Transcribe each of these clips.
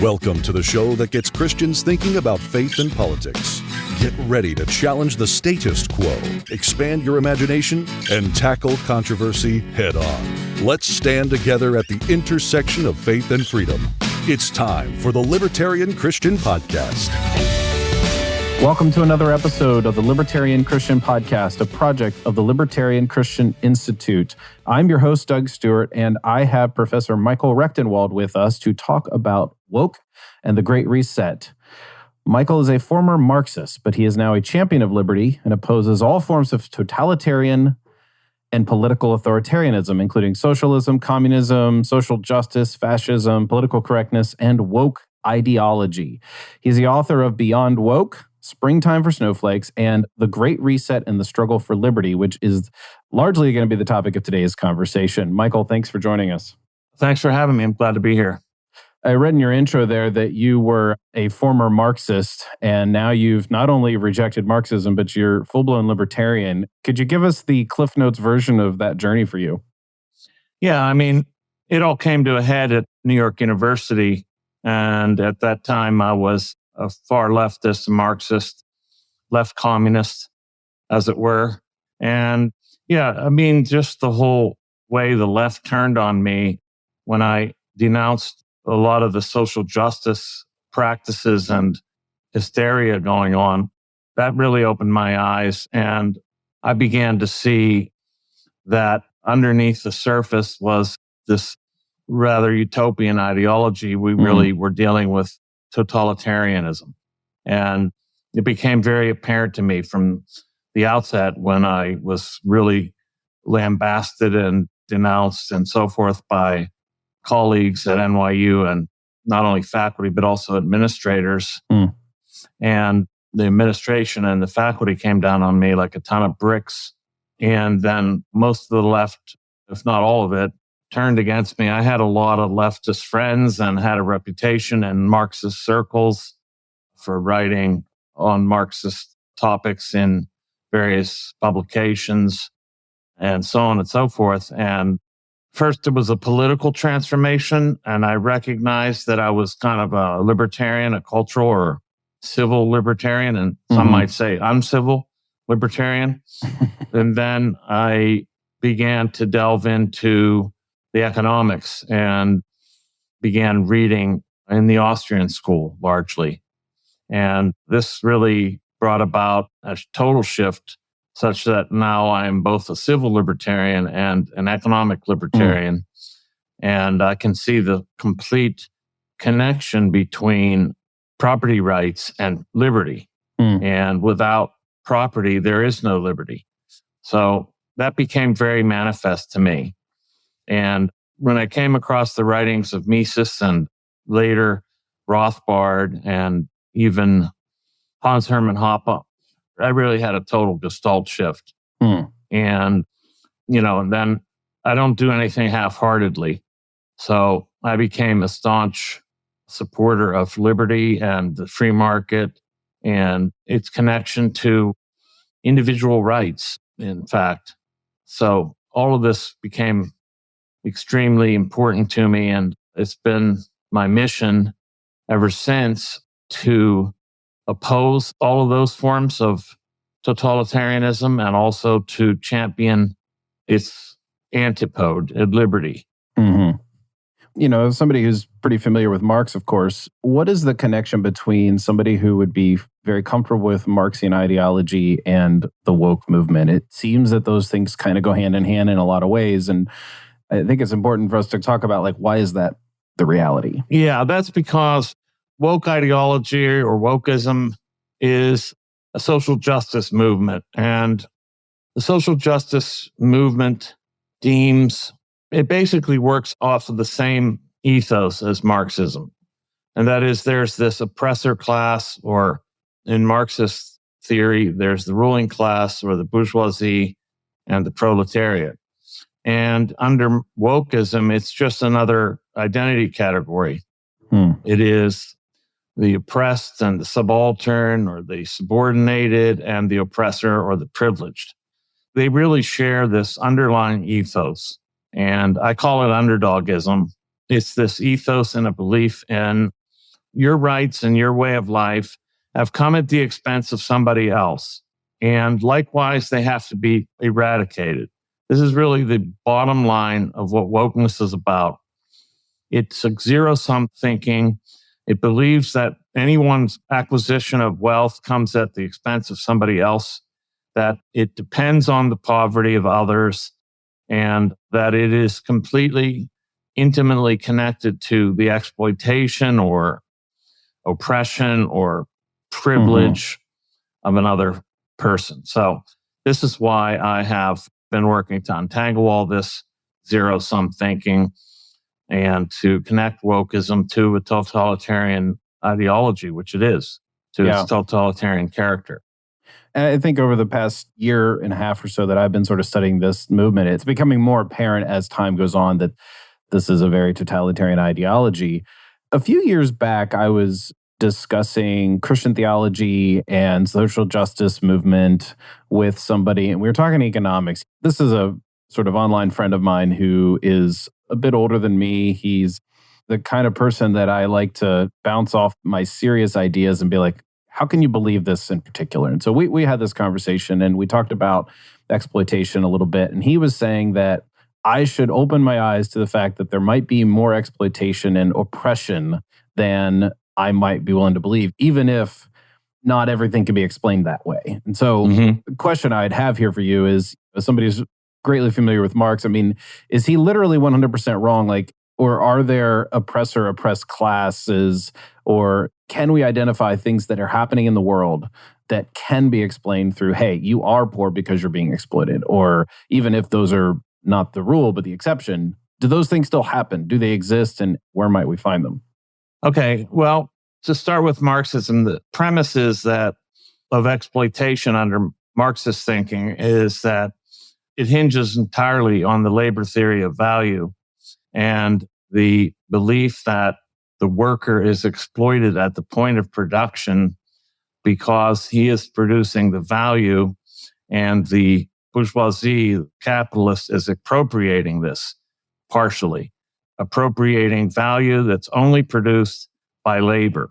Welcome to the show that gets Christians thinking about faith and politics. Get ready to challenge the status quo, expand your imagination, and tackle controversy head on. Let's stand together at the intersection of faith and freedom. It's time for the Libertarian Christian Podcast. Welcome to another episode of the Libertarian Christian Podcast, a project of the Libertarian Christian Institute. I'm your host, Doug Stuart, and I have Professor Michael Rectenwald with us to talk about woke and the Great Reset. Michael is a former Marxist, but he is now a champion of liberty and opposes all forms of totalitarian and political authoritarianism, including socialism, communism, social justice, fascism, political correctness, and woke ideology. He's the author of Beyond Woke, Springtime for Snowflakes, and The Great Reset and the Struggle for Liberty, which is largely going to be the topic of today's conversation. Michael, thanks for joining us. Thanks for having me. I'm glad to be here. I read in your intro there that you were a former Marxist, and now you've not only rejected Marxism, but you're full-blown libertarian. Could you give us the Cliff Notes version of that journey for you? Yeah, I mean, it all came to a head at New York University, and at that time I was a far leftist, Marxist, left communist, as it were. And yeah, I mean, just the whole way the left turned on me when I denounced a lot of the social justice practices and hysteria going on, that really opened my eyes. And I began to see that underneath the surface was this rather utopian ideology. We really were dealing with totalitarianism. And it became very apparent to me from the outset when I was really lambasted and denounced and so forth by colleagues at NYU and not only faculty, but also administrators. And the administration and the faculty came down on me like a ton of bricks. And then most of the left, if not all of it, turned against me. I had a lot of leftist friends and had a reputation in Marxist circles for writing on Marxist topics in various publications and so on and so forth. And first, it was a political transformation, and I recognized that I was kind of a libertarian, a cultural or civil libertarian, and some might say uncivil libertarian. And then I began to delve into the economics and began reading in the Austrian school largely. And this really brought about a total shift such that now I am both a civil libertarian and an economic libertarian. And I can see the complete connection between property rights and liberty. And without property, there is no liberty. So that became very manifest to me. And when I came across the writings of Mises and later Rothbard and even Hans Hermann Hoppe, I really had a total gestalt shift. And, and then I don't do anything half-heartedly. So I became a staunch supporter of liberty and the free market and its connection to individual rights, in fact. So all of this became extremely important to me, and it's been my mission ever since to oppose all of those forms of totalitarianism and also to champion its antipode, liberty. As somebody who's pretty familiar with Marx, of course, what is the connection between somebody who would be very comfortable with Marxian ideology and the woke movement? It seems that those things kind of go hand in hand in a lot of ways, and I think it's important for us to talk about, why is that the reality? Yeah, that's because woke ideology or wokism is a social justice movement. And the social justice movement it basically works off of the same ethos as Marxism. And that is, there's this oppressor class, or in Marxist theory, there's the ruling class or the bourgeoisie and the proletariat. And under wokism, it's just another identity category. It is the oppressed and the subaltern, or the subordinated and the oppressor or the privileged. They really share this underlying ethos. And I call it underdogism. It's this ethos and a belief in your rights and your way of life have come at the expense of somebody else. And likewise, they have to be eradicated. This is really the bottom line of what wokeness is about. It's a zero-sum thinking. It believes that anyone's acquisition of wealth comes at the expense of somebody else, that it depends on the poverty of others, and that it is completely, intimately connected to the exploitation or oppression or privilege of another person. So this is why I have been working to untangle all this zero-sum thinking and to connect wokeism to a totalitarian ideology, which it is, to its totalitarian character. And I think over the past year and a half or so that I've been sort of studying this movement, it's becoming more apparent as time goes on that this is a very totalitarian ideology. A few years back, I was discussing Christian theology and social justice movement with somebody, and we were talking economics. This is a sort of online friend of mine who is a bit older than me. He's the kind of person that I like to bounce off my serious ideas and be like, how can you believe this in particular? And so we had this conversation and we talked about exploitation a little bit. And he was saying that I should open my eyes to the fact that there might be more exploitation and oppression than I might be willing to believe, even if not everything can be explained that way. And so the question I'd have here for you is, as somebody who's greatly familiar with Marx, I mean, is he literally 100% wrong? Like, or are there oppressed classes, or can we identify things that are happening in the world that can be explained through, hey, you are poor because you're being exploited? Or even if those are not the rule, but the exception, do those things still happen? Do they exist, and where might we find them? Okay, well, to start with Marxism, the premise is that of exploitation under Marxist thinking is that it hinges entirely on the labor theory of value and the belief that the worker is exploited at the point of production because he is producing the value, and the bourgeoisie, the capitalist, is appropriating this partially, appropriating value that's only produced by labor.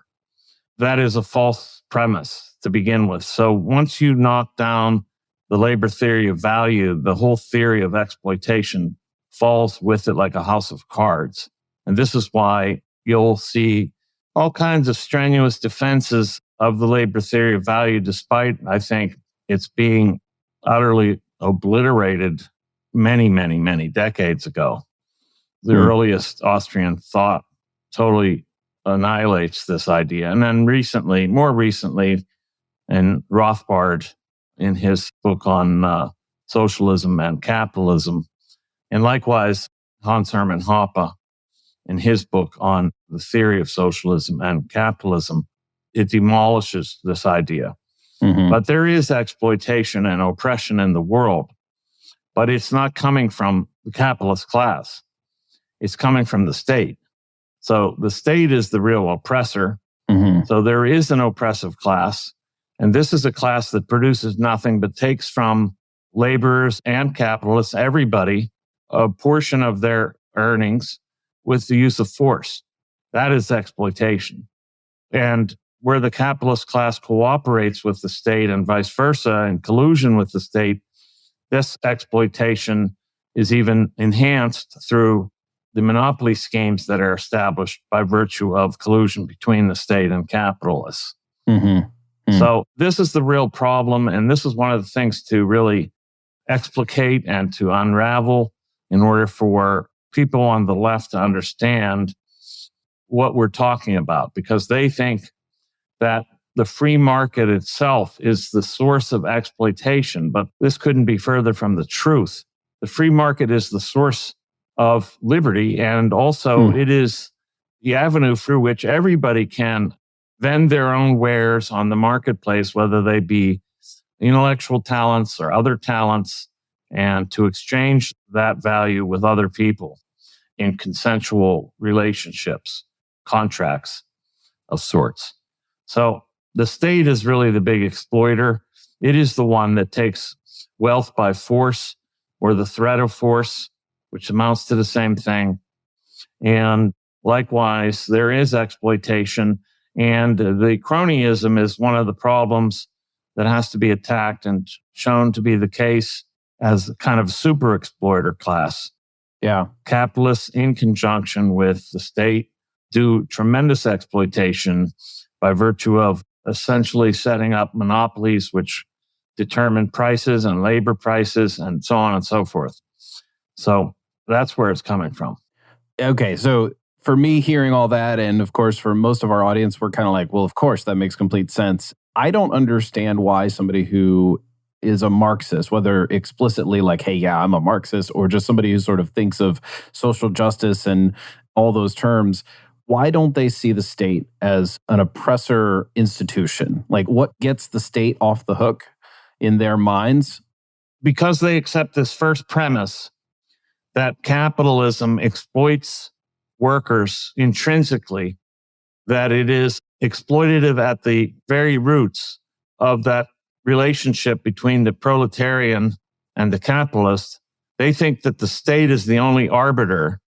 That is a false premise to begin with. So once you knock down the labor theory of value, the whole theory of exploitation falls with it like a house of cards. And this is why you'll see all kinds of strenuous defenses of the labor theory of value, despite, I think, it's being utterly obliterated many, many, many decades ago. The earliest Austrian thought totally annihilates this idea. And then more recently, and Rothbard in his book on socialism and capitalism, and likewise Hans Hermann Hoppe in his book on the theory of socialism and capitalism, it demolishes this idea. But there is exploitation and oppression in the world, but it's not coming from the capitalist class. It's coming from the state. So the state is the real oppressor. So there is an oppressive class. And this is a class that produces nothing but takes from laborers and capitalists, everybody, a portion of their earnings with the use of force. That is exploitation. And where the capitalist class cooperates with the state and vice versa, in collusion with the state, this exploitation is even enhanced through the monopoly schemes that are established by virtue of collusion between the state and capitalists. So this is the real problem, and this is one of the things to really explicate and to unravel in order for people on the left to understand what we're talking about, because they think that the free market itself is the source of exploitation, but this couldn't be further from the truth. The free market is the source of liberty, and also it is the avenue through which everybody can vend their own wares on the marketplace, whether they be intellectual talents or other talents, and to exchange that value with other people in consensual relationships, contracts of sorts. So the state is really the big exploiter. It is the one that takes wealth by force or the threat of force, which amounts to the same thing. And likewise, there is exploitation. And the cronyism is one of the problems that has to be attacked and shown to be the case as a kind of super exploiter class. Yeah. Capitalists, in conjunction with the state, do tremendous exploitation by virtue of essentially setting up monopolies which determine prices and labor prices and so on and so forth. So that's where it's coming from. Okay, so for me, hearing all that, and of course, for most of our audience, we're kind of like, well, of course, that makes complete sense. I don't understand why somebody who is a Marxist, whether explicitly like, hey, yeah, I'm a Marxist, or just somebody who sort of thinks of social justice and all those terms, why don't they see the state as an oppressor institution? Like, what gets the state off the hook in their minds? Because they accept this first premise that capitalism exploits workers intrinsically, that it is exploitative at the very roots of that relationship between the proletarian and the capitalist. They think that the state is the only arbiter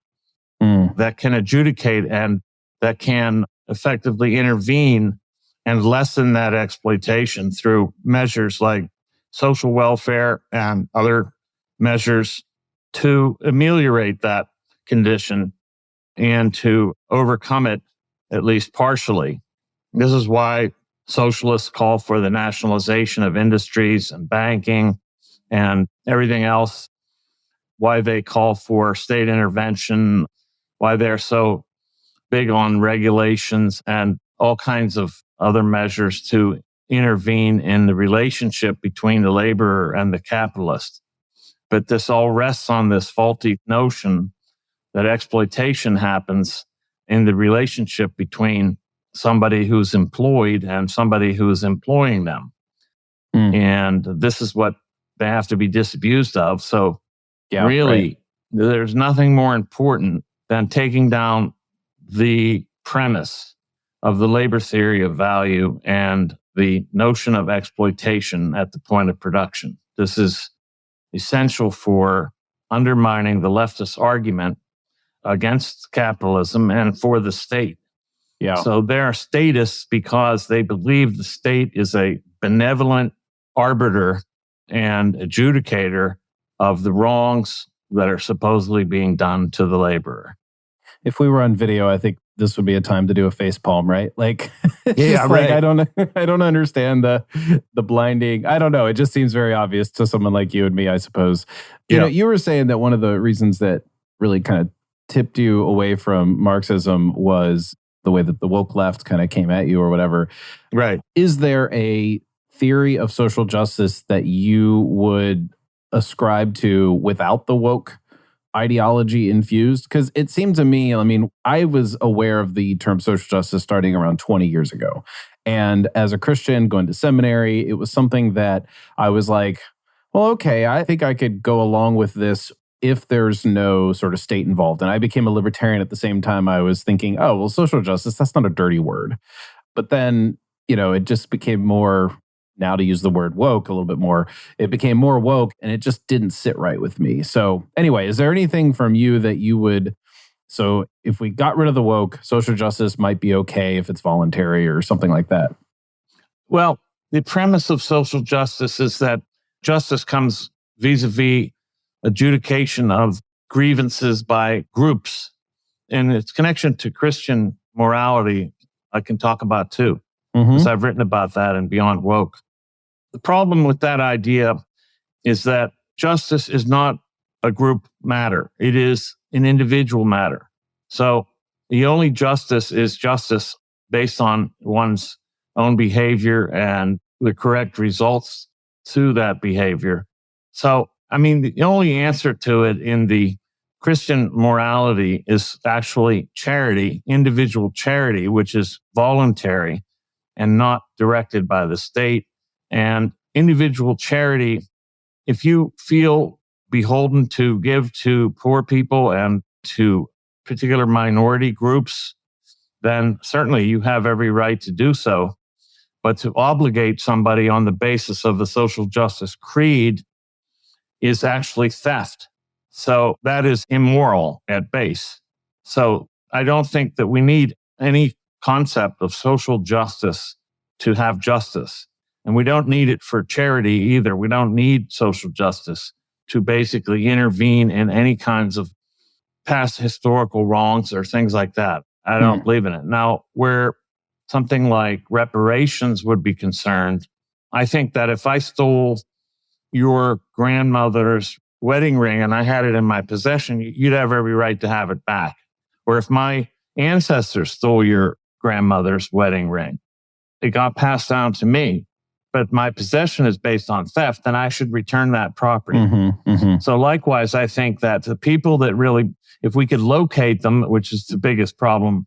that can adjudicate and that can effectively intervene and lessen that exploitation through measures like social welfare and other measures to ameliorate that condition and to overcome it, at least partially. This is why socialists call for the nationalization of industries and banking and everything else, why they call for state intervention, why they're so big on regulations and all kinds of other measures to intervene in the relationship between the laborer and the capitalist. But this all rests on this faulty notion that exploitation happens in the relationship between somebody who's employed and somebody who is employing them. And this is what they have to be disabused of. So really, there's nothing more important than taking down the premise of the labor theory of value and the notion of exploitation at the point of production. This is essential for undermining the leftist argument against capitalism and for the state. Yeah. So they're statists because they believe the state is a benevolent arbiter and adjudicator of the wrongs that are supposedly being done to the laborer. If we were on video, I think this would be a time to do a face palm, right? Like, yeah, right. Like, I don't understand the blinding. I don't know. It just seems very obvious to someone like you and me, I suppose. You know, you were saying that one of the reasons that really kind of tipped you away from Marxism was the way that the woke left kind of came at you or whatever. Right. Is there a theory of social justice that you would ascribe to without the woke ideology infused? Because it seemed to me, I mean, I was aware of the term social justice starting around 20 years ago. And as a Christian going to seminary, it was something that I was like, well, okay, I think I could go along with this if there's no sort of state involved. And I became a libertarian at the same time. I was thinking, oh, well, social justice, that's not a dirty word. But then, you know, it just became more, now to use the word woke a little bit more, it became more woke and it just didn't sit right with me. So anyway, is there anything from you that you would, so if we got rid of the woke, social justice might be okay if it's voluntary or something like that? Well, the premise of social justice is that justice comes vis-a-vis adjudication of grievances by groups. And its connection to Christian morality, I can talk about too, because I've written about that in Beyond Woke. The problem with that idea is that justice is not a group matter. It is an individual matter. So the only justice is justice based on one's own behavior and the correct results to that behavior. So, I mean, the only answer to it in the Christian morality is actually charity, individual charity, which is voluntary and not directed by the state. And individual charity, if you feel beholden to give to poor people and to particular minority groups, then certainly you have every right to do so. But to obligate somebody on the basis of the social justice creed is actually theft. So that is immoral at base. So I don't think that we need any concept of social justice to have justice. And we don't need it for charity either. We don't need social justice to basically intervene in any kinds of past historical wrongs or things like that. I don't believe in it. Now, where something like reparations would be concerned, I think that if I stole your grandmother's wedding ring and I had it in my possession, you'd have every right to have it back. Or if my ancestors stole your grandmother's wedding ring, it got passed down to me, but my possession is based on theft, then I should return that property. So likewise, I think that the people that really, if we could locate them, which is the biggest problem,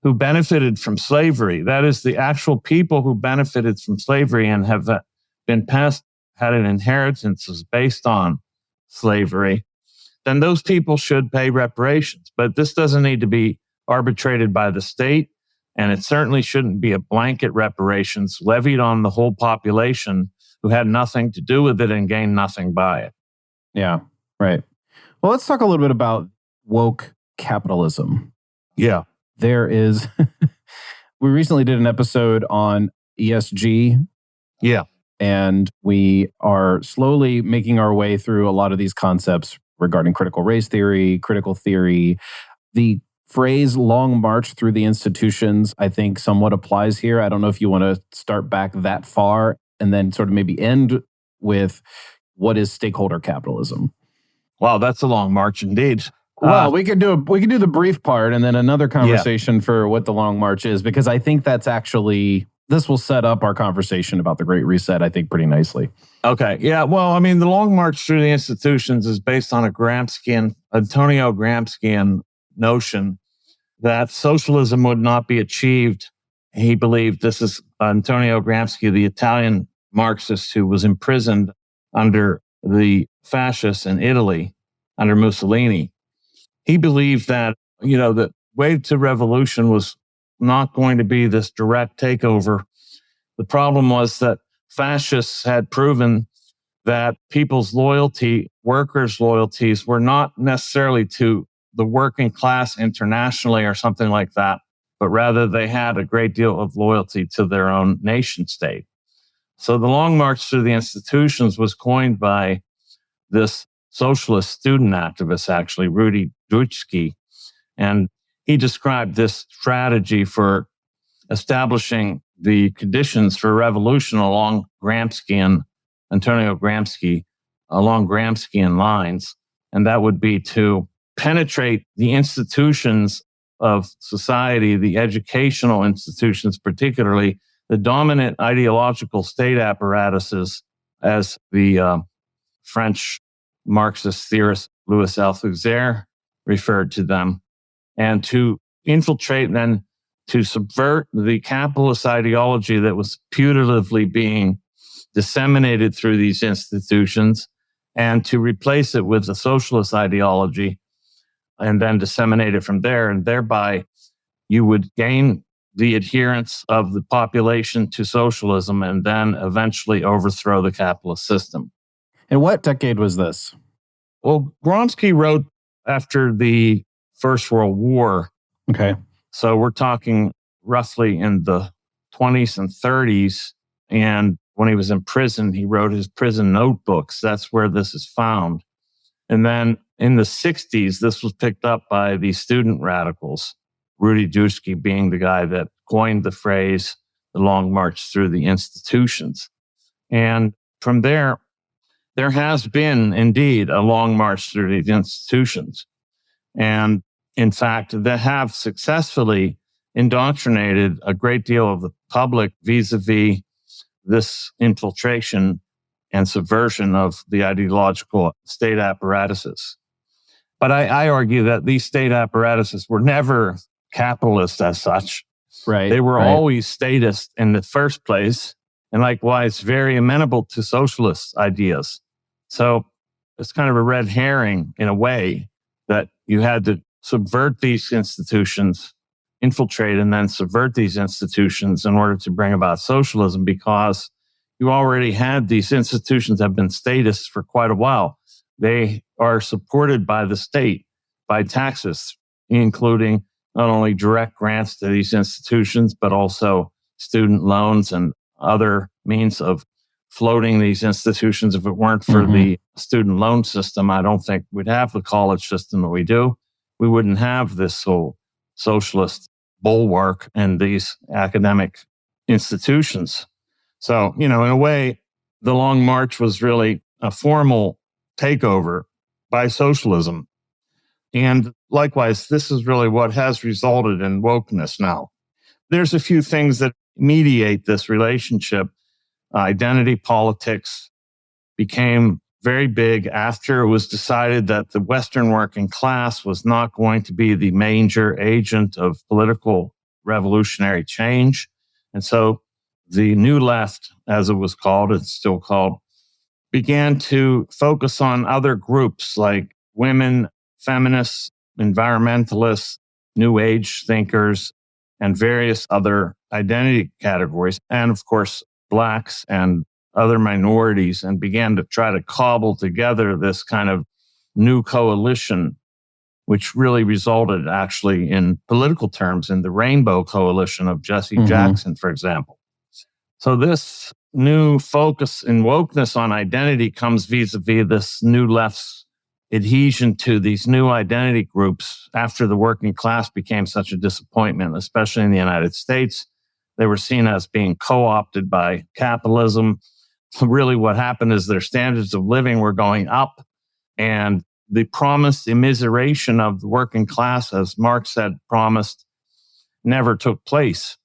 who benefited from slavery, that is the actual people who benefited from slavery and have been passed, had an inheritance is based on slavery, then those people should pay reparations. But this doesn't need to be arbitrated by the state. And it certainly shouldn't be a blanket reparations levied on the whole population who had nothing to do with it and gained nothing by it. Yeah, right. Well, let's talk a little bit about woke capitalism. Yeah. There is, we recently did an episode on ESG. Yeah. And we are slowly making our way through a lot of these concepts regarding critical race theory, critical theory. The phrase long march through the institutions, I think somewhat applies here. I don't know if you want to start back that far and then sort of maybe end with what is stakeholder capitalism. Wow, that's a long march indeed. Well, we could do the brief part and then another conversation for what the long march is, because I think that's actually, this will set up our conversation about the Great Reset, I think, pretty nicely. Okay. Yeah. Well, I mean, the long march through the institutions is based on Antonio Gramscian notion that socialism would not be achieved. He believed, this is Antonio Gramsci, the Italian Marxist who was imprisoned under the fascists in Italy under Mussolini. He believed that, the way to revolution was not going to be this direct takeover. The problem was that fascists had proven that people's loyalty, workers' loyalties, were not necessarily to the working class internationally or something like that, but rather they had a great deal of loyalty to their own nation state. So the long march through the institutions was coined by this socialist student activist, actually, Rudy Dutschke, and he described this strategy for establishing the conditions for revolution along Antonio Gramsci, along Gramscian lines, and that would be to penetrate the institutions of society, the educational institutions, particularly the dominant ideological state apparatuses, as the French Marxist theorist Louis Althusser referred to them, and to infiltrate and then to subvert the capitalist ideology that was putatively being disseminated through these institutions, and to replace it with the socialist ideology and then disseminate it from there. And thereby you would gain the adherence of the population to socialism and then eventually overthrow the capitalist system. And what decade was this? Well, Gramsci wrote after the First World War. Okay. So we're talking roughly in the 20s and 30s. And when he was in prison, he wrote his prison notebooks. That's where this is found. And then in the 60s, this was picked up by the student radicals, Rudy Dutschke being the guy that coined the phrase, the long march through the institutions. And from there has been indeed a long march through the institutions. And in fact, they have successfully indoctrinated a great deal of the public vis-a-vis this infiltration and subversion of the ideological state apparatuses. But I argue that these state apparatuses were never capitalist as such. Right. They were always statist in the first place, and likewise very amenable to socialist ideas. So it's kind of a red herring in a way that you had to subvert these institutions, infiltrate and then subvert these institutions in order to bring about socialism, because you already had these institutions have been statists for quite a while. They are supported by the state, by taxes, including not only direct grants to these institutions, but also student loans and other means of floating these institutions. If it weren't for the student loan system, I don't think we'd have the college system that we do. We wouldn't have this whole socialist bulwark and these academic institutions. So, in a way, the Long March was really a formal takeover by socialism. And likewise, this is really what has resulted in wokeness now. There's a few things that mediate this relationship. Identity politics became very big after it was decided that the Western working class was not going to be the major agent of political revolutionary change. And so the New Left, as it was called, it's still called, began to focus on other groups like women, feminists, environmentalists, New Age thinkers, and various other identity categories. And of course, Blacks and other minorities, and began to try to cobble together this kind of new coalition, which really resulted actually in political terms in the Rainbow Coalition of Jesse Jackson, for example. So this new focus in wokeness on identity comes vis-a-vis this new left's adhesion to these new identity groups after the working class became such a disappointment, especially in the United States. They were seen as being co-opted by capitalism. Really what happened is their standards of living were going up, and the promised immiseration of the working class, as Marx had promised, never took place.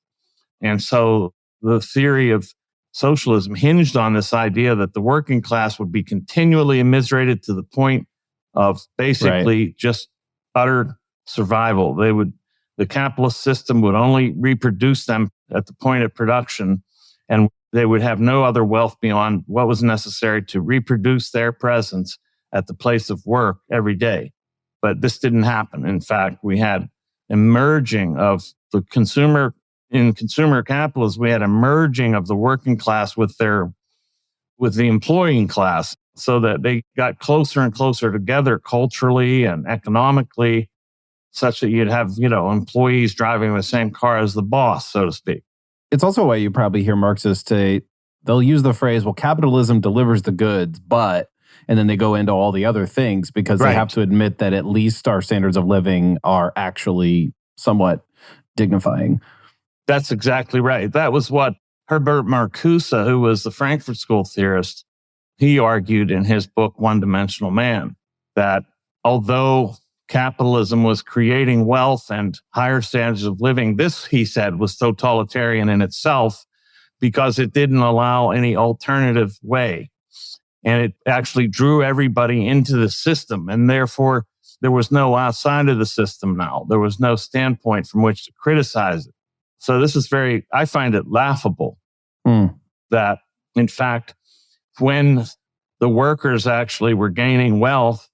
And so the theory of socialism hinged on this idea that the working class would be continually immiserated to the point of basically just utter survival. The capitalist system would only reproduce them at the point of production, and they would have no other wealth beyond what was necessary to reproduce their presence at the place of work every day. But this didn't happen. In fact, we had emerging of the consumer. In consumer capitalism, we had a merging of the working class with the employing class, so that they got closer and closer together culturally and economically, such that you'd have, employees driving the same car as the boss, so to speak. It's also why you probably hear Marxists say, they'll use the phrase, well, capitalism delivers the goods, but, and then they go into all the other things because they have to admit that at least our standards of living are actually somewhat dignifying. That's exactly right. That was what Herbert Marcuse, who was the Frankfurt School theorist, he argued in his book, One-Dimensional Man, that although capitalism was creating wealth and higher standards of living, this, he said, was totalitarian in itself because it didn't allow any alternative way. And it actually drew everybody into the system. And therefore, there was no outside of the system now. There was no standpoint from which to criticize it. So this is I find it laughable that, in fact, when the workers actually were gaining wealth,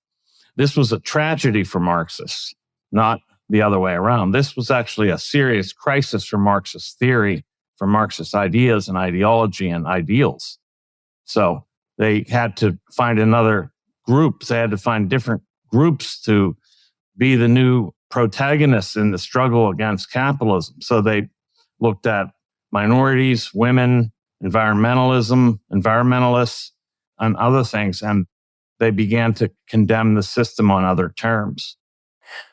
this was a tragedy for Marxists, not the other way around. This was actually a serious crisis for Marxist theory, for Marxist ideas and ideology and ideals. So they had to find another group. They had to find different groups to be the new protagonists in the struggle against capitalism. So they looked at minorities, women, environmentalists, and other things, and they began to condemn the system on other terms.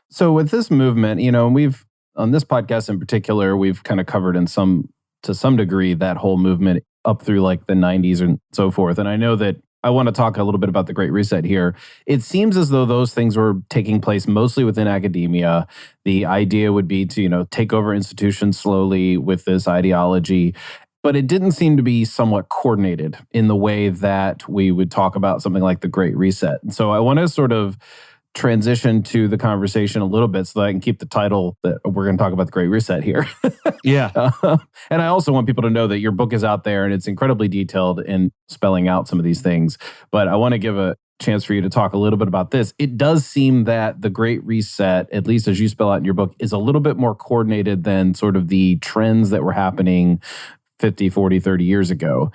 So with this movement, we've, on this podcast in particular, we've kind of covered to some degree that whole movement up through like the 90s and so forth. And I know that I want to talk a little bit about the Great Reset here. It seems as though those things were taking place mostly within academia. The idea would be to, take over institutions slowly with this ideology. But it didn't seem to be somewhat coordinated in the way that we would talk about something like the Great Reset. And so I want to sort of transition to the conversation a little bit so that I can keep the title that we're going to talk about the Great Reset here. Yeah. And I also want people to know that your book is out there and it's incredibly detailed in spelling out some of these things. But I want to give a chance for you to talk a little bit about this. It does seem that the Great Reset, at least as you spell out in your book, is a little bit more coordinated than sort of the trends that were happening 50, 40, 30 years ago.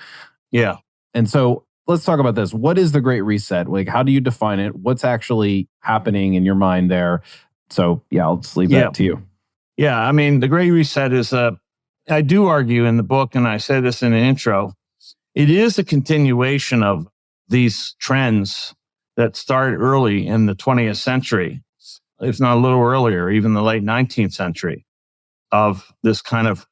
Yeah. And so let's talk about this. What is the Great Reset? Like, how do you define it? What's actually happening in your mind there? So, yeah, I'll just leave that to you. Yeah, I mean, the Great Reset is I do argue in the book, and I say this in the intro, it is a continuation of these trends that started early in the 20th century, if not a little earlier, even the late 19th century, of this kind of,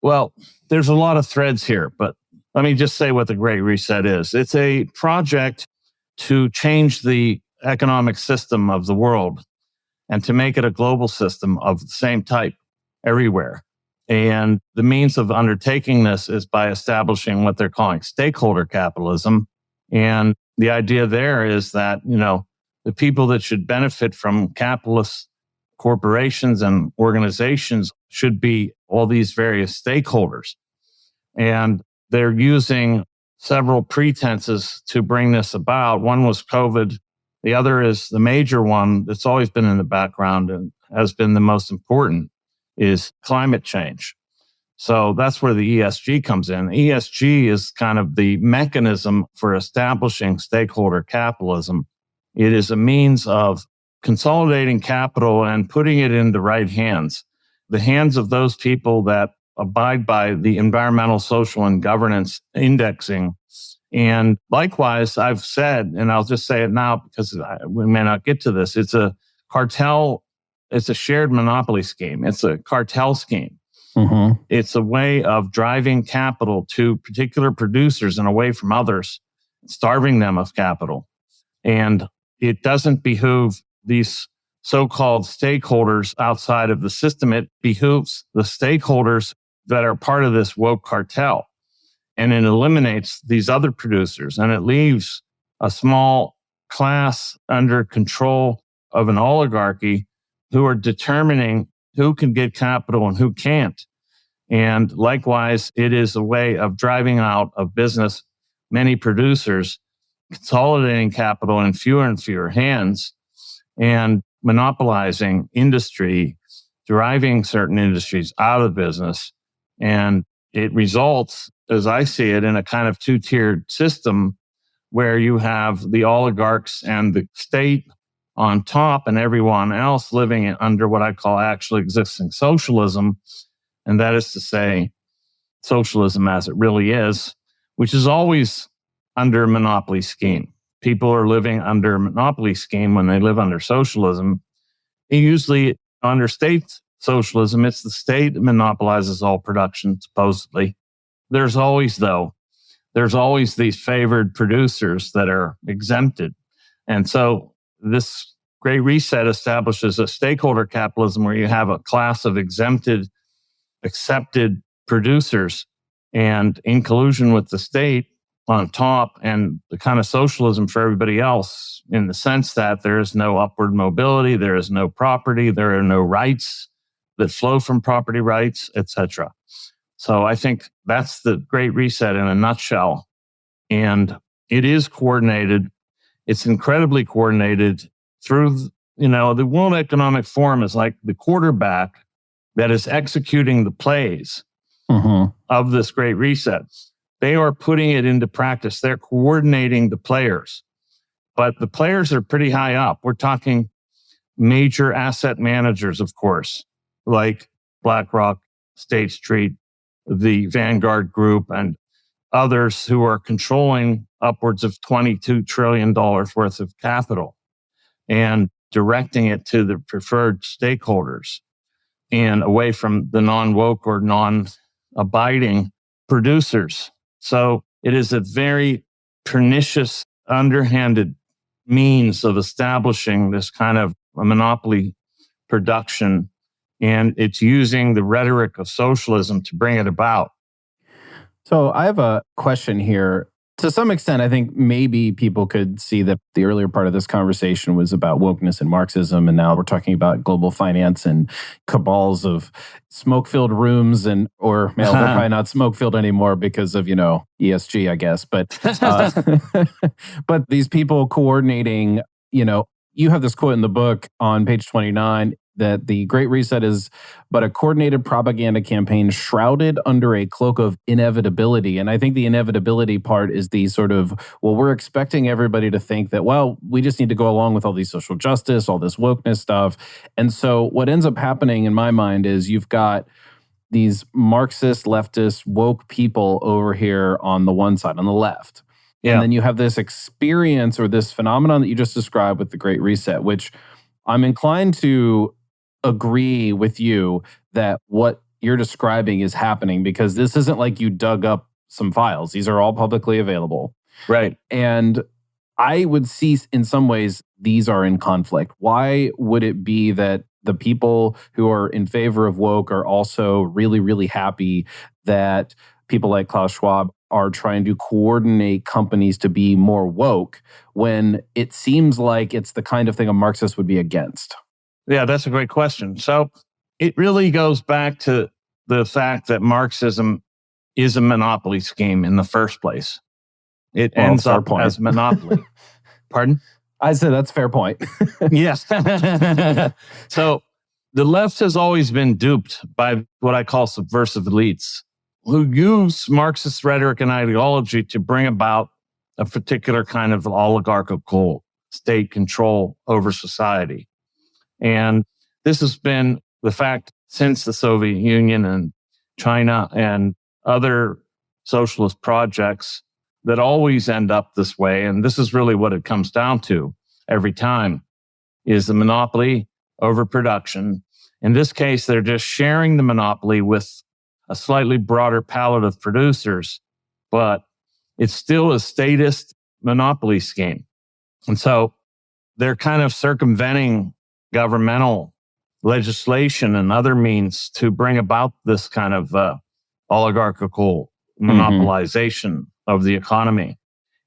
well, there's a lot of threads here, but let me just say what the Great Reset is. It's a project to change the economic system of the world and to make it a global system of the same type everywhere. And the means of undertaking this is by establishing what they're calling stakeholder capitalism. And the idea there is that, the people that should benefit from capitalist corporations and organizations should be all these various stakeholders. And they're using several pretenses to bring this about. One was COVID. The other is the major one that's always been in the background and has been the most important is climate change. So that's where the ESG comes in. ESG is kind of the mechanism for establishing stakeholder capitalism. It is a means of consolidating capital and putting it in the right hands, the hands of those people that abide by the environmental, social, and governance indexing. And likewise, I've said, and I'll just say it now because we may not get to this, it's a cartel, it's a shared monopoly scheme. It's a cartel scheme. Mm-hmm. It's a way of driving capital to particular producers and away from others, starving them of capital. And it doesn't behoove these so-called stakeholders outside of the system. It behooves the stakeholders that are part of this woke cartel. And it eliminates these other producers, and it leaves a small class under control of an oligarchy who are determining who can get capital and who can't. And likewise, it is a way of driving out of business many producers, consolidating capital in fewer and fewer hands, and monopolizing industry, driving certain industries out of business. And it results, as I see it, in a kind of two-tiered system where you have the oligarchs and the state on top and everyone else living under what I call actually existing socialism. And that is to say, socialism as it really is, which is always under a monopoly scheme. People are living under a monopoly scheme when they live under socialism. And usually under state socialism, it's the state that monopolizes all production, supposedly. There's always these favored producers that are exempted. And so this Great Reset establishes a stakeholder capitalism where you have a class of exempted, accepted producers and in collusion with the state on top, and the kind of socialism for everybody else in the sense that there is no upward mobility, there is no property, there are no rights that flow from property rights, etc. So I think that's the Great Reset in a nutshell. And it is coordinated. It's incredibly coordinated through, the World Economic Forum is like the quarterback that is executing the plays of this Great Reset. They are putting it into practice. They're coordinating the players. But the players are pretty high up. We're talking major asset managers, of course, like BlackRock, State Street, the Vanguard Group, and others who are controlling upwards of $22 trillion worth of capital and directing it to the preferred stakeholders and away from the non-woke or non-abiding producers. So it is a very pernicious, underhanded means of establishing this kind of a monopoly production. And it's using the rhetoric of socialism to bring it about. So I have a question here. To some extent, I think maybe people could see that the earlier part of this conversation was about wokeness and Marxism, and now we're talking about global finance and cabals of smoke-filled rooms, or they're probably not smoke-filled anymore because of, ESG, I guess. But but these people coordinating, you have this quote in the book on page 29. that the Great Reset is but a coordinated propaganda campaign shrouded under a cloak of inevitability. And I think the inevitability part is the sort of, well, we're expecting everybody to think that, well, we just need to go along with all these social justice, all this wokeness stuff. And so what ends up happening in my mind is you've got these Marxist, leftist, woke people over here on the one side, on the left. Yeah. And then you have this experience or this phenomenon that you just described with the Great Reset, which I'm inclined to agree with you that what you're describing is happening, because this isn't like you dug up some files. These are all publicly available. Right. And I would see in some ways these are in conflict. Why would it be that the people who are in favor of woke are also really, really happy that people like Klaus Schwab are trying to coordinate companies to be more woke, when it seems like it's the kind of thing a Marxist would be against? Yeah, that's a great question. So it really goes back to the fact that Marxism is a monopoly scheme in the first place. It ends up as monopoly. Pardon? I said that's a fair point. Yes. So the left has always been duped by what I call subversive elites who use Marxist rhetoric and ideology to bring about a particular kind of oligarchical state control over society. And this has been the fact since the Soviet Union and China and other socialist projects that always end up this way. And this is really what it comes down to every time, is the monopoly over production. In this case, they're just sharing the monopoly with a slightly broader palette of producers, but it's still a statist monopoly scheme. And so they're kind of circumventing governmental legislation and other means to bring about this kind of oligarchical monopolization of the economy.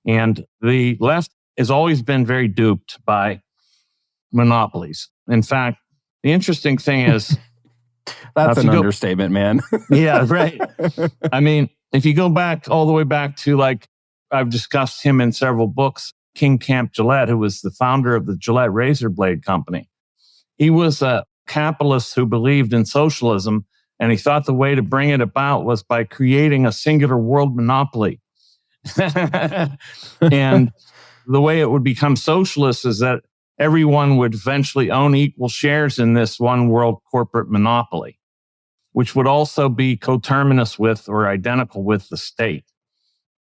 And the left has always been very duped by monopolies. In fact, the interesting thing is... That's an understatement, man. Yeah, right. I mean, if you go back all the way back to, like, I've discussed him in several books, King Camp Gillette, who was the founder of the Gillette razor blade company. He was a capitalist who believed in socialism, and he thought the way to bring it about was by creating a singular world monopoly. And the way it would become socialist is that everyone would eventually own equal shares in this one world corporate monopoly, which would also be coterminous with or identical with the state.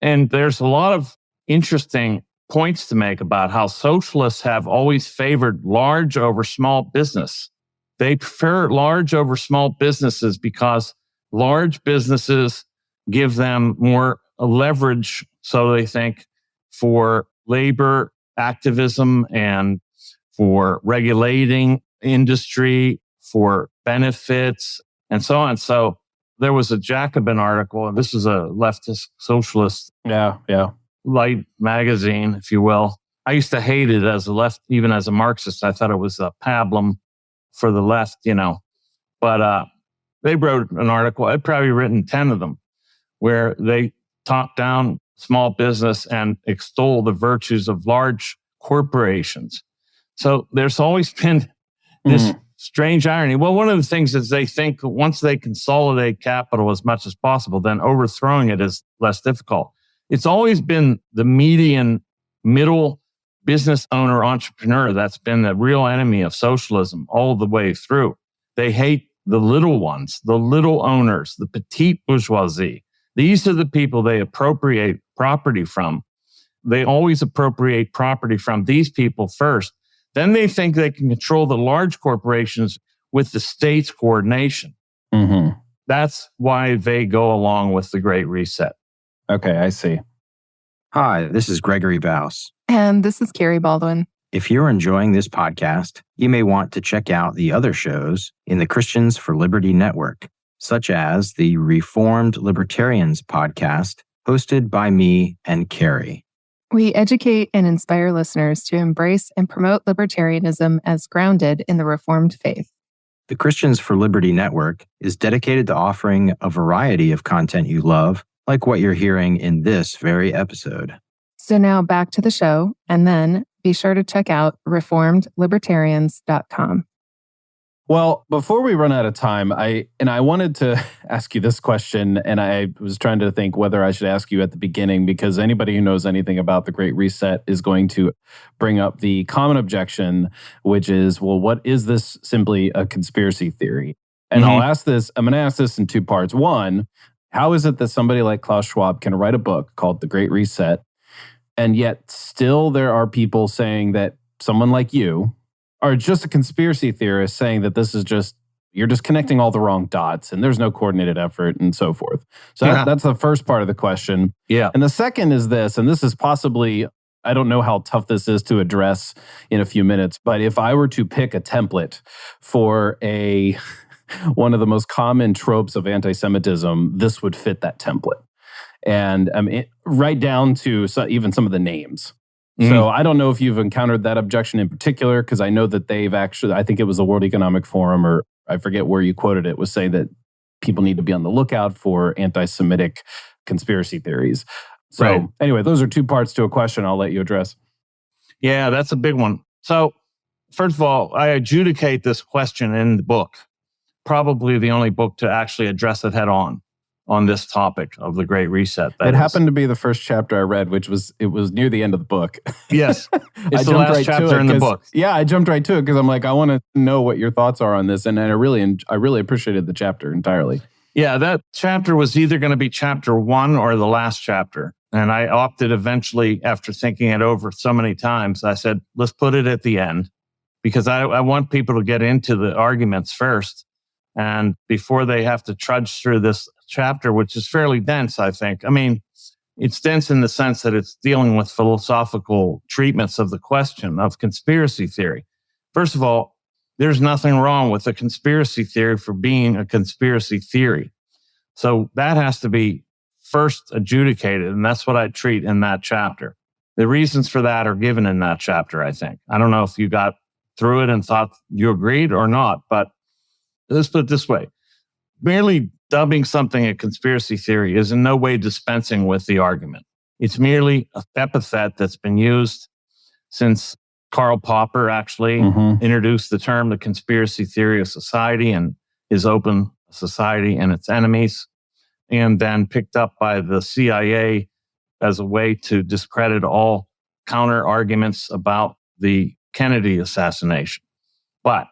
And there's a lot of interesting points to make about how socialists have always favored large over small business. They prefer large over small businesses because large businesses give them more leverage, so they think, for labor activism and for regulating industry, for benefits, and so on. So there was a Jacobin article, and this is a leftist socialist light magazine, if you will. I used to hate it as a left, even as a Marxist. I thought it was a pablum for the left, you know. But they wrote an article, I'd probably written 10 of them, where they talk down small business and extol the virtues of large corporations. So there's always been this strange irony. Well, one of the things is they think once they consolidate capital as much as possible, then overthrowing it is less difficult. It's always been the median middle business owner entrepreneur that's been the real enemy of socialism all the way through. They hate the little ones, the little owners, the petite bourgeoisie. These are the people they appropriate property from. They always appropriate property from these people first. Then they think they can control the large corporations with the state's coordination. That's why they go along with the Great Reset. Okay, I see. Hi, this is Gregory Baus. And this is Carrie Baldwin. If you're enjoying this podcast, you may want to check out the other shows in the Christians for Liberty network, such as the Reformed Libertarians podcast, hosted by me and Carrie. We educate and inspire listeners to embrace and promote libertarianism as grounded in the Reformed faith. The Christians for Liberty network is dedicated to offering a variety of content you love, like what you're hearing in this very episode. So now back to the show, and then be sure to check out reformedlibertarians.com. Well, before we run out of time, I wanted to ask you this question, and I was trying to think whether I should ask you at the beginning, because anybody who knows anything about the Great Reset is going to bring up the common objection, which is, well, what is this simply a conspiracy theory? And I'm going to ask this in two parts. One, how is it that somebody like Klaus Schwab can write a book called The Great Reset, and yet still there are people saying that someone like you are just a conspiracy theorist saying that this is just, you're just connecting all the wrong dots and there's no coordinated effort and so forth. So that's the first part of the question. Yeah. And the second is this, and this is possibly, I don't know how tough this is to address in a few minutes, but if I were to pick a template for one of the most common tropes of anti-Semitism, this would fit that template. And right down to even some of the names. So I don't know if you've encountered that objection in particular, because I know that they've actually, I think it was the World Economic Forum, or I forget where you quoted it, was saying that people need to be on the lookout for anti-Semitic conspiracy theories. So anyway, those are two parts to a question I'll let you address. Yeah, that's a big one. So first of all, I adjudicate this question in the book, probably the only book to actually address it head on this topic of the Great Reset. It happened to be the first chapter I read, which was near the end of the book. Yes. It's the last chapter in the book. Yeah, I jumped right to it because I'm like, I want to know what your thoughts are on this. And I really appreciated the chapter entirely. Yeah, that chapter was either going to be chapter 1 or the last chapter. And I opted eventually, after thinking it over so many times, I said, let's put it at the end, because I want people to get into the arguments first. And before they have to trudge through this chapter, which is fairly dense, I think. I mean, it's dense in the sense that it's dealing with philosophical treatments of the question of conspiracy theory. First of all, there's nothing wrong with a conspiracy theory for being a conspiracy theory. So that has to be first adjudicated, and that's what I treat in that chapter. The reasons for that are given in that chapter, I think. I don't know if you got through it and thought you agreed or not, but let's put it this way. Merely dubbing something a conspiracy theory is in no way dispensing with the argument. It's merely an epithet that's been used since Karl Popper actually introduced the term the conspiracy theory of society and his open society and its enemies, and then picked up by the CIA as a way to discredit all counter arguments about the Kennedy assassination. But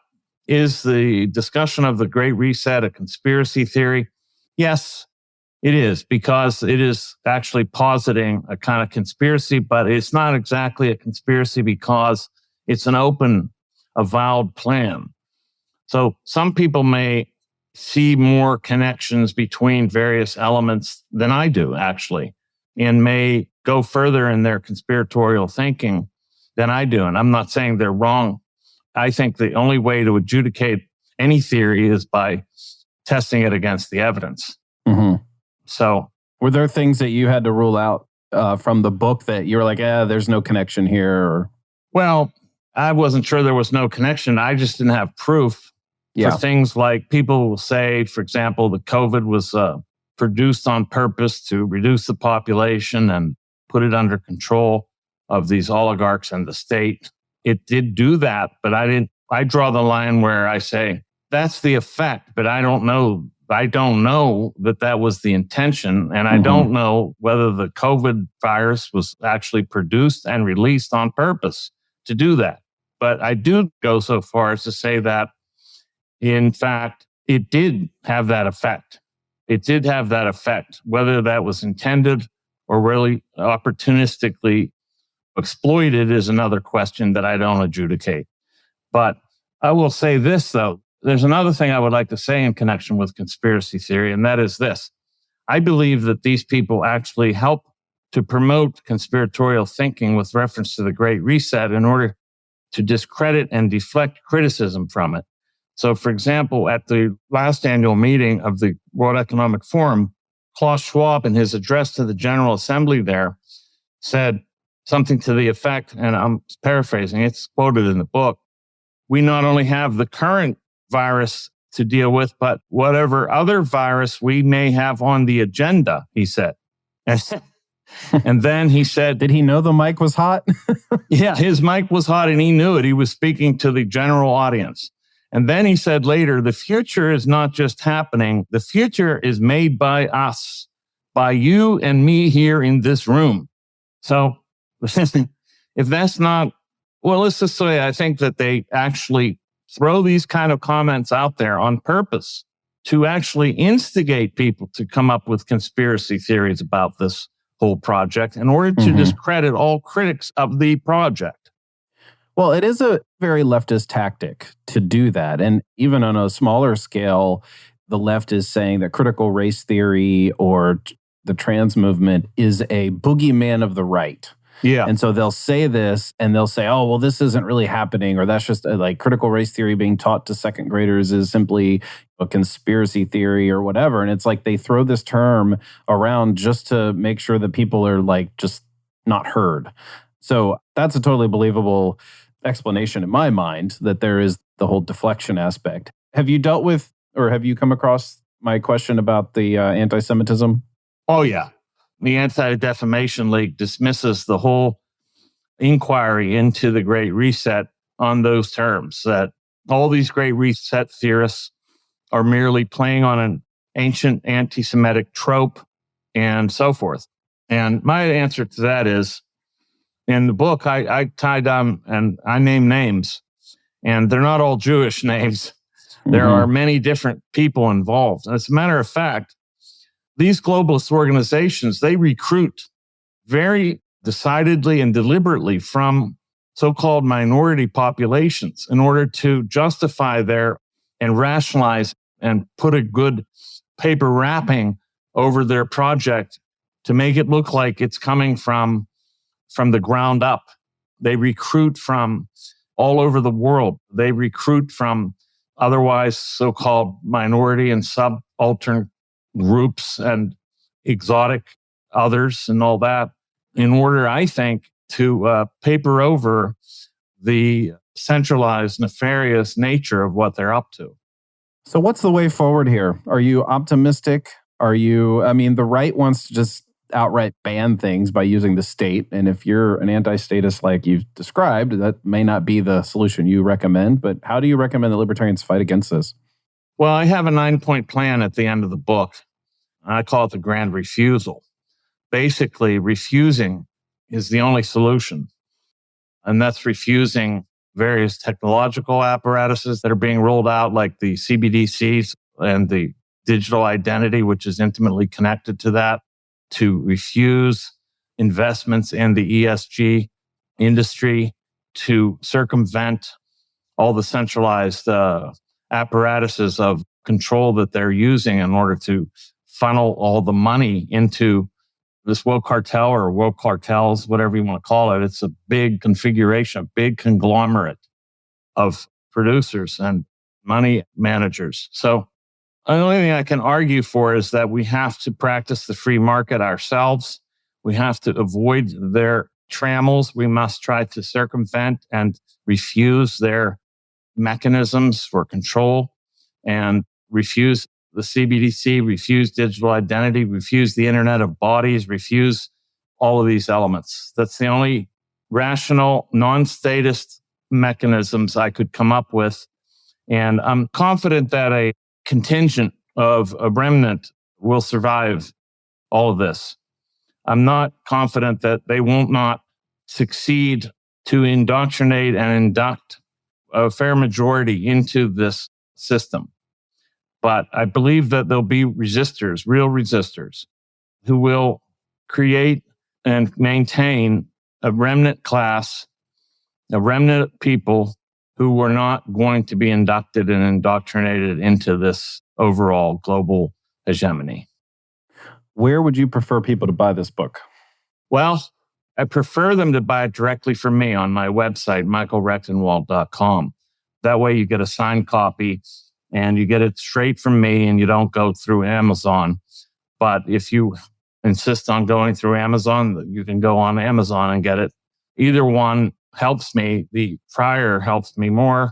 is the discussion of the Great Reset a conspiracy theory? Yes, it is, because it is actually positing a kind of conspiracy, but it's not exactly a conspiracy because it's an open, avowed plan. So some people may see more connections between various elements than I do, actually, and may go further in their conspiratorial thinking than I do. And I'm not saying they're wrong. I think the only way to adjudicate any theory is by testing it against the evidence. So, were there things that you had to rule out from the book that you were like, there's no connection here? Or? Well, I wasn't sure there was no connection. I just didn't have proof for things like people will say, for example, the COVID was produced on purpose to reduce the population and put it under control of these oligarchs and the state. It did do that, but I draw the line where I say, that's the effect, but I don't know that was the intention. And I don't know whether the COVID virus was actually produced and released on purpose to do that. But I do go so far as to say that, in fact, it did have that effect. It did have that effect. Whether that was intended or really opportunistically exploited is another question that I don't adjudicate. But I will say this, though. There's another thing I would like to say in connection with conspiracy theory, and that is this. I believe that these people actually help to promote conspiratorial thinking with reference to the Great Reset in order to discredit and deflect criticism from it. So, for example, at the last annual meeting of the World Economic Forum, Klaus Schwab, in his address to the General Assembly there, said something to the effect, and I'm paraphrasing, it's quoted in the book, we not only have the current virus to deal with, but whatever other virus we may have on the agenda, he said. And then he said... Did he know the mic was hot? Yeah, his mic was hot and he knew it. He was speaking to the general audience. And then he said later, the future is not just happening. The future is made by us, by you and me here in this room. So if that's not, well, let's just say I think that they actually throw these kind of comments out there on purpose to actually instigate people to come up with conspiracy theories about this whole project in order to discredit all critics of the project. Well, it is a very leftist tactic to do that. And even on a smaller scale, the left is saying that critical race theory or the trans movement is a boogeyman of the right. Yeah. And so they'll say this and they'll say, oh, well, this isn't really happening, or that's just like critical race theory being taught to second graders is simply a conspiracy theory or whatever. And it's like they throw this term around just to make sure that people are like just not heard. So that's a totally believable explanation in my mind, that there is the whole deflection aspect. Have you dealt with, or have you come across my question about the anti-Semitism? Oh, yeah. The Anti-Defamation League dismisses the whole inquiry into the Great Reset on those terms, that all these Great Reset theorists are merely playing on an ancient anti-Semitic trope and so forth. And my answer to that is, in the book, I tie down and I name names, and they're not all Jewish names. There are many different people involved. As a matter of fact, these globalist organizations, they recruit very decidedly and deliberately from so-called minority populations in order to justify their and rationalize and put a good paper wrapping over their project to make it look like it's coming from the ground up. They recruit from all over the world. They recruit from otherwise so-called minority and subaltern groups and exotic others and all that in order, I think, to paper over the centralized, nefarious nature of what they're up to. So what's the way forward here? Are you optimistic? The right wants to just outright ban things by using the state. And if you're an anti-statist like you've described, that may not be the solution you recommend. But how do you recommend the libertarians fight against this? Well, I have a 9-point plan at the end of the book. I call it the grand refusal. Basically, refusing is the only solution. And that's refusing various technological apparatuses that are being rolled out, like the CBDCs and the digital identity, which is intimately connected to that, to refuse investments in the ESG industry, to circumvent all the centralized apparatuses of control that they're using in order to funnel all the money into this woke cartel or woke cartels, whatever you want to call it. It's a big configuration, a big conglomerate of producers and money managers. So the only thing I can argue for is that we have to practice the free market ourselves. We have to avoid their trammels. We must try to circumvent and refuse their mechanisms for control and refuse the CBDC, refuse digital identity, refuse the Internet of Bodies, refuse all of these elements. That's the only rational, non-statist mechanisms I could come up with. And I'm confident that a contingent of a remnant will survive all of this. I'm not confident that they won't not succeed to indoctrinate and induct a fair majority into this system. But I believe that there'll be resistors, real resistors, who will create and maintain a remnant class, a remnant people who were not going to be inducted and indoctrinated into this overall global hegemony. Where would you prefer people to buy this book? Well, I prefer them to buy it directly from me on my website, michaelrectenwald.com. That way you get a signed copy and you get it straight from me and you don't go through Amazon. But if you insist on going through Amazon, you can go on Amazon and get it. Either one helps me. The prior helps me more.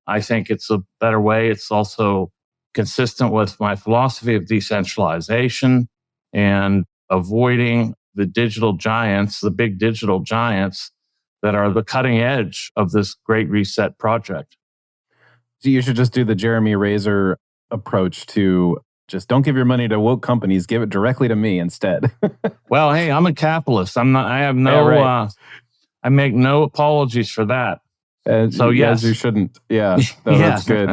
I think it's a better way. It's also consistent with my philosophy of decentralization and avoiding the digital giants, the big digital giants that are the cutting edge of this Great Reset project. You should just do the Jeremy Razor approach to just don't give your money to woke companies. Give it directly to me instead. Well, hey, I'm a capitalist. I make no apologies for that. So yes, you shouldn't. Yeah, that's good.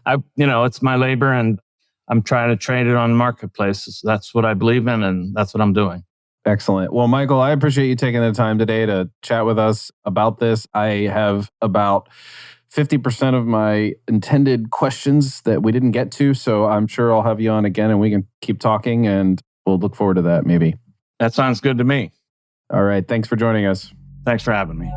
It's my labor, and I'm trying to trade it on marketplaces. That's what I believe in, and that's what I'm doing. Excellent. Well, Michael, I appreciate you taking the time today to chat with us about this. I have about 50% of my intended questions that we didn't get to, so I'm sure I'll have you on again and we can keep talking, and we'll look forward to that maybe. That sounds good to me. All right. Thanks for joining us. Thanks for having me.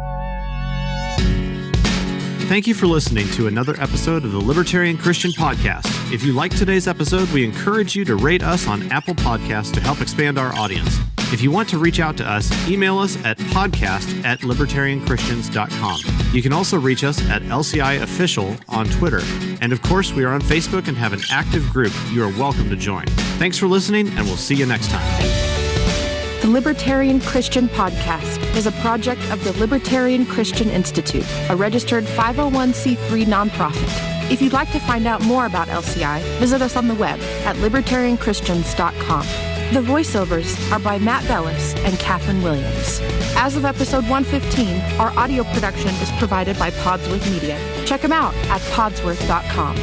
Thank you for listening to another episode of the Libertarian Christian Podcast. If you liked today's episode, we encourage you to rate us on Apple Podcasts to help expand our audience. If you want to reach out to us, email us at podcast@libertarianchristians.com. You can also reach us at LCI Official on Twitter. And of course, we are on Facebook and have an active group you are welcome to join. Thanks for listening, and we'll see you next time. The Libertarian Christian Podcast is a project of the Libertarian Christian Institute, a registered 501c3 nonprofit. If you'd like to find out more about LCI, visit us on the web at libertarianchristians.com. The voiceovers are by Matt Bellis and Catherine Williams. As of episode 115, our audio production is provided by Podsworth Media. Check them out at podsworth.com.